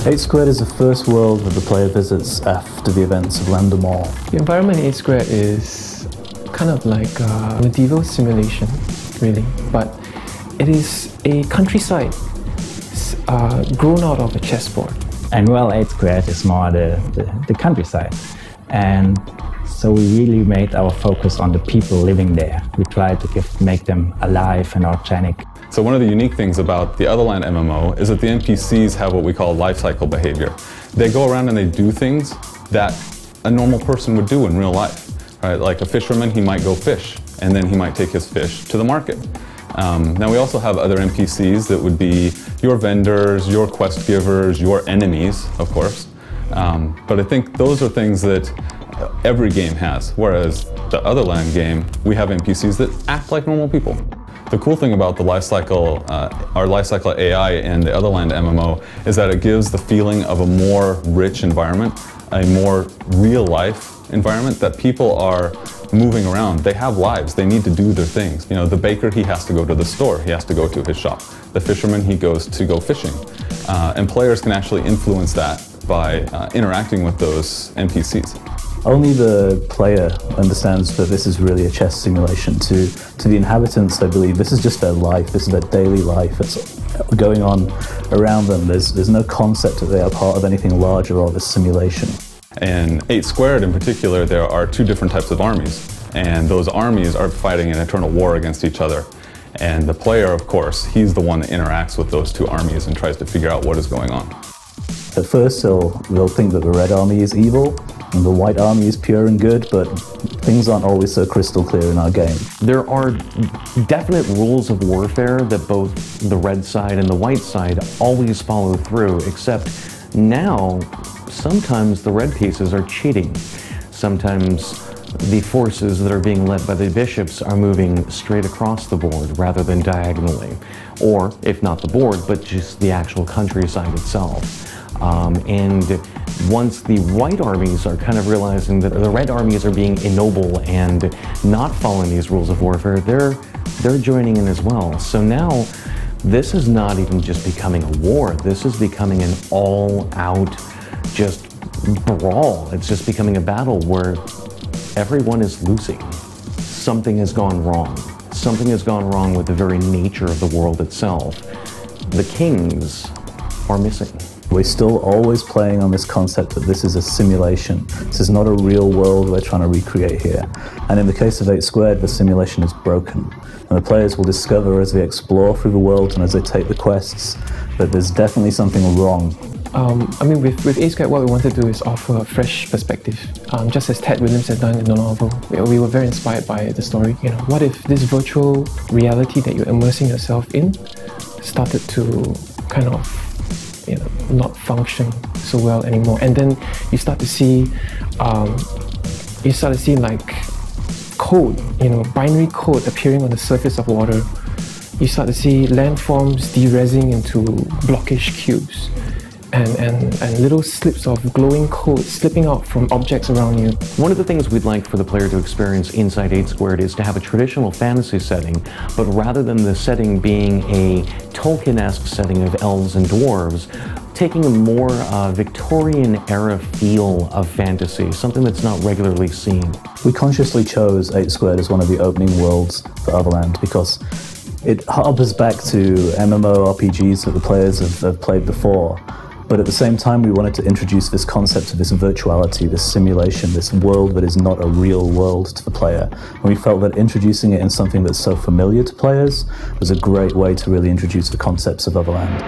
8 Squared is the first world that the player visits after the events of Land Mall. The environment in 8 Squared is kind of like a medieval simulation, really, but it is a countryside grown out of a chessboard. And well, 8 Squared is more the countryside. And so we really made our focus on the people living there. We tried to make them alive and organic. So one of the unique things about the Otherland MMO is that the NPCs have what we call life cycle behavior. They go around and they do things that a normal person would do in real life. Right? Like a fisherman, he might go fish, and then he might take his fish to the market. Now we also have other NPCs that would be your vendors, your quest givers, your enemies, of course. But I think those are things that every game has, whereas the Otherland game, we have NPCs that act like normal people. The cool thing about the our lifecycle AI in the Otherland MMO is that it gives the feeling of a more rich environment, a more real-life environment that people are moving around. They have lives, they need to do their things. You know, the baker, he has to go to the store, he has to go to his shop. The fisherman, he goes to go fishing. And players can actually influence that by interacting with those NPCs. Only the player understands that this is really a chess simulation. To the inhabitants, they believe this is just their life, this is their daily life. It's going on around them. There's no concept that they are part of anything larger or of a simulation. In 8 Squared in particular, there are 2 different types of armies, and those armies are fighting an eternal war against each other. And the player, of course, he's the one that interacts with those 2 armies and tries to figure out what is going on. At first, they'll think that the red army is evil, and the white army is pure and good, but things aren't always so crystal clear in our game. There are definite rules of warfare that both the red side and the white side always follow through, except now, sometimes the red pieces are cheating. Sometimes the forces that are being led by the bishops are moving straight across the board rather than diagonally. Or, if not the board, but just the actual countryside itself. And once the white armies are kind of realizing that the red armies are being ignoble and not following these rules of warfare, they're joining in as well. So now, this is not even just becoming a war, this is becoming an all-out just brawl. It's just becoming a battle where everyone is losing. Something has gone wrong. Something has gone wrong with the very nature of the world itself. The kings are missing. We're still always playing on this concept that this is a simulation. This is not a real world we're trying to recreate here. And in the case of 8 Squared, the simulation is broken. And the players will discover as they explore through the world and as they take the quests that there's definitely something wrong. I mean, with 8 Squared, what we wanted to do is offer a fresh perspective. Just as Ted Williams had done in the novel, we were very inspired by the story. You know, what if this virtual reality that you're immersing yourself in started to kind of, you know, not function so well anymore, and then you start to see, like code, you know, binary code appearing on the surface of water. You start to see landforms de-resing into blockish cubes. And little slips of glowing code slipping out from objects around you. One of the things we'd like for the player to experience inside 8 Squared is to have a traditional fantasy setting, but rather than the setting being a Tolkien-esque setting of elves and dwarves, taking a more Victorian-era feel of fantasy, something that's not regularly seen. We consciously chose 8 Squared as one of the opening worlds for Otherland because it harbours back to MMORPGs that the players have played before. But at the same time, we wanted to introduce this concept of this virtuality, this simulation, this world that is not a real world to the player. And we felt that introducing it in something that's so familiar to players was a great way to really introduce the concepts of Otherland.